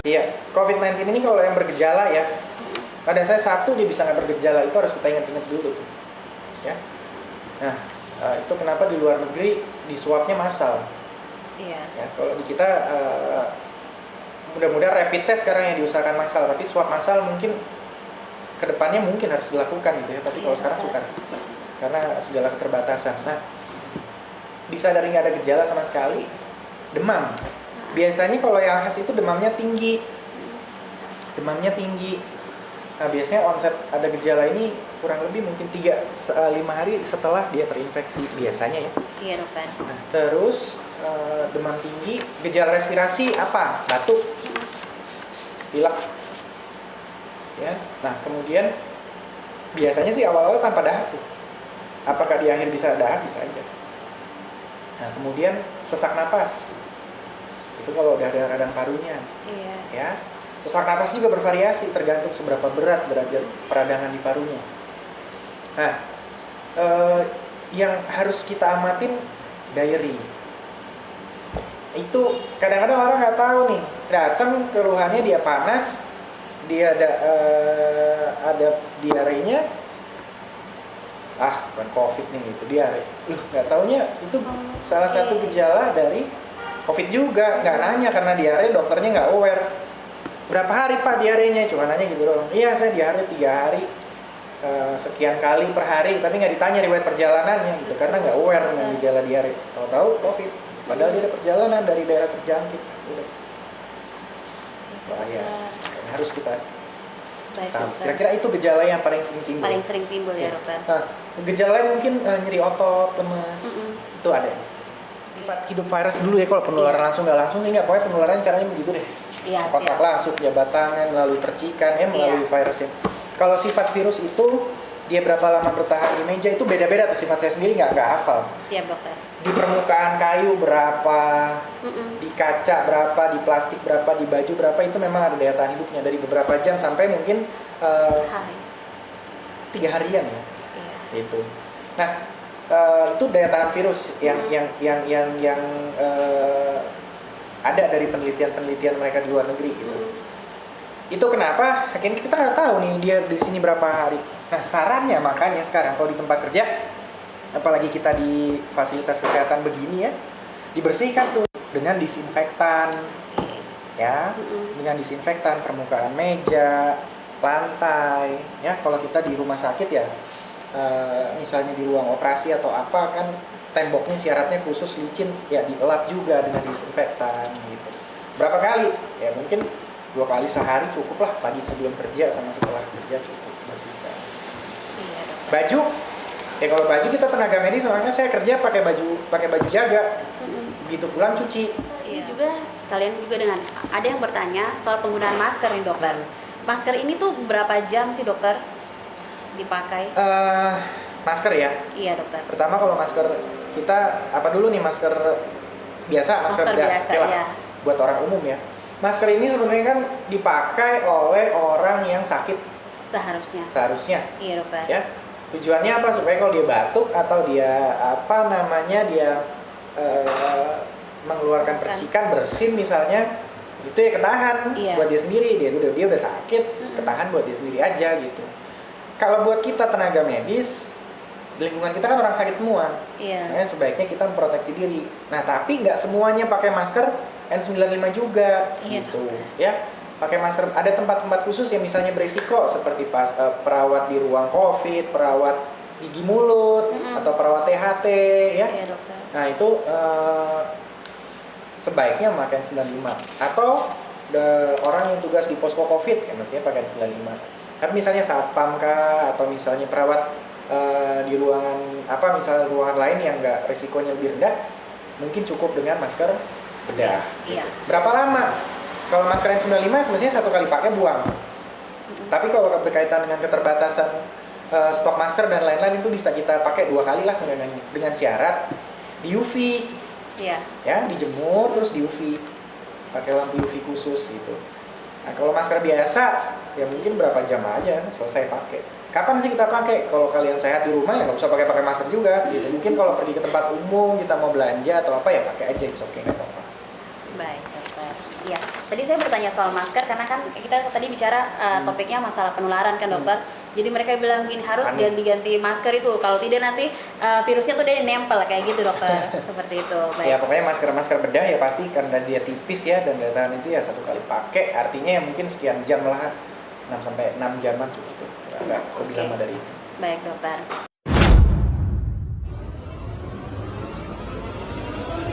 Iya, COVID-19 ini kalau yang bergejala ya, pada saya satu dia bisa nggak bergejala, itu harus kita ingat-ingat dulu tuh, ya. Nah, itu kenapa di luar negeri di swabnya massal. Iya. Ya, kalau di kita mudah-mudahan rapid test sekarang yang diusahakan massal, tapi swab massal mungkin kedepannya mungkin harus dilakukan gitu ya. Tapi kalau sekarang sukar karena segala keterbatasan. Nah, bisa dari nggak ada gejala sama sekali, demam. Biasanya kalau yang khas itu demamnya tinggi. Nah, biasanya onset ada gejala ini kurang lebih mungkin 3-5 hari setelah dia terinfeksi biasanya ya. Iya dokter. Nah, terus demam tinggi, gejala respirasi apa? Batuk, pilek. Ya. Nah, kemudian biasanya sih awal-awal tanpa dahak tuh. Apakah di akhir bisa dahak? Bisa aja. Nah, kemudian sesak napas. Itu kalau udah ada radang parunya. Iya. Ya. Sesak napas juga bervariasi tergantung seberapa berat derajat peradangan di parunya. Nah, yang harus kita amatin diary. Itu kadang-kadang orang nggak tahu nih, datang keluhannya dia panas, dia ada diarenya, bukan COVID nih gitu, diare. Nggak taunya itu salah satu gejala dari COVID juga, nggak nanya karena diare dokternya nggak aware. Berapa hari Pak diarenya? Cuma nanya gitu doang. Iya saya diare 3 hari, sekian kali per hari, tapi nggak ditanya riwayat perjalanannya gitu, karena nggak aware dengan gejala diare. Tahu-tahu COVID, padahal dia ada perjalanan dari daerah terjangkit. Udah. Bahaya. Harus kita tahu. Kira-kira itu gejala yang paling sering timbul. Paling sering timbul ya dokter. Nah, gejala mungkin nyeri otot, lemas, itu ada. Sifat hidup virus dulu ya, kalau penularan langsung nggak langsung nggak, pokoknya penularan caranya begitu deh. Iya, Kontak langsung, jabat tangan, melalui percikan, melalui virusnya. Kalau sifat virus itu dia berapa lama bertahan di meja itu beda-beda tuh, sifat saya sendiri nggak hafal. Siap dokter. Di permukaan kayu berapa, di kaca berapa, di plastik berapa, di baju berapa, itu memang ada daya tahan hidupnya dari beberapa jam sampai mungkin 3 harian ya. Iya. Itu. Nah, itu daya tahan virus yang ada dari penelitian mereka di luar negeri gitu. Itu kenapa akhirnya kita nggak tahu nih dia di sini berapa hari. Nah, sarannya makanya sekarang kalau di tempat kerja, apalagi kita di fasilitas kesehatan begini ya, dibersihkan tuh dengan disinfektan. Ya, dengan disinfektan permukaan meja, lantai, ya. Kalau kita di rumah sakit ya, misalnya di ruang operasi atau apa kan, temboknya syaratnya khusus licin, ya dielap juga dengan disinfektan gitu. Berapa kali? Ya mungkin 2 kali sehari cukup lah, pagi sebelum kerja sama setelah kerja cukup bersihkan. Iya, baju, ya kalau baju kita tenaga medis, soalnya saya kerja pakai baju jaga, begitu pulang cuci. Iya. Juga sekalian juga dengan ada yang bertanya soal penggunaan masker nih dokter. Masker ini tuh berapa jam sih dokter dipakai? Masker ya. Iya dokter. Pertama kalau masker kita apa dulu nih, masker biasa, masker biasa ya. Buat orang umum ya. Masker ini sebenarnya kan dipakai oleh orang yang sakit seharusnya. Iya dokter. Ya. Tujuannya apa? Supaya kalau dia batuk atau dia dia mengeluarkan percikan, bersin misalnya, itu ya ketahan buat dia sendiri. Dia udah sakit, ketahan buat dia sendiri aja gitu. Kalau buat kita tenaga medis, di lingkungan kita kan orang sakit semua. Nah, sebaiknya kita memproteksi diri. Nah, tapi nggak semuanya pakai masker N95 juga gitu. Ya, pakai masker. Ada tempat-tempat khusus yang misalnya berisiko seperti perawat di ruang COVID, perawat gigi mulut, atau perawat THT ya. Iya, dokter. Nah, itu sebaiknya memakai N95. Atau orang yang tugas di posko COVID ya mestinya pakai N95. Kan misalnya satpam kah, atau misalnya perawat di ruangan misalnya ruangan lain yang nggak risikonya lebih rendah, mungkin cukup dengan masker bedah. Iya. Berapa lama? Kalau masker N95 semestinya 1 kali pakai buang. Tapi kalau berkaitan dengan keterbatasan stok masker dan lain-lain, itu bisa kita pakai 2 kali lah dengan syarat di UV. Iya. Ya, dijemur terus di UV. Pakai lampu UV khusus gitu. Nah, kalau masker biasa ya mungkin berapa jam aja selesai pakai. Kapan sih kita pakai? Kalau kalian sehat di rumah ya nggak usah pakai masker juga gitu. Mungkin kalau pergi ke tempat umum, kita mau belanja atau apa ya pakai aja, it's okay, nggak apa-apa. Baik dokter. Iya, tadi saya bertanya soal masker karena kan kita tadi bicara topiknya masalah penularan kan dokter. Jadi mereka bilang gini harus Panik. ganti-ganti masker itu. Kalau tidak nanti virusnya tuh dia nempel kayak gitu dokter. Seperti itu. Ya Baik. pokoknya masker bedah ya pasti karena dia tipis ya dan daya tahan itu ya 1 kali pakai, artinya ya mungkin sekian jam lah, 6 sampai 6 jaman cukup tuh, nggak lebih Oke. lama dari itu. Baik dokter.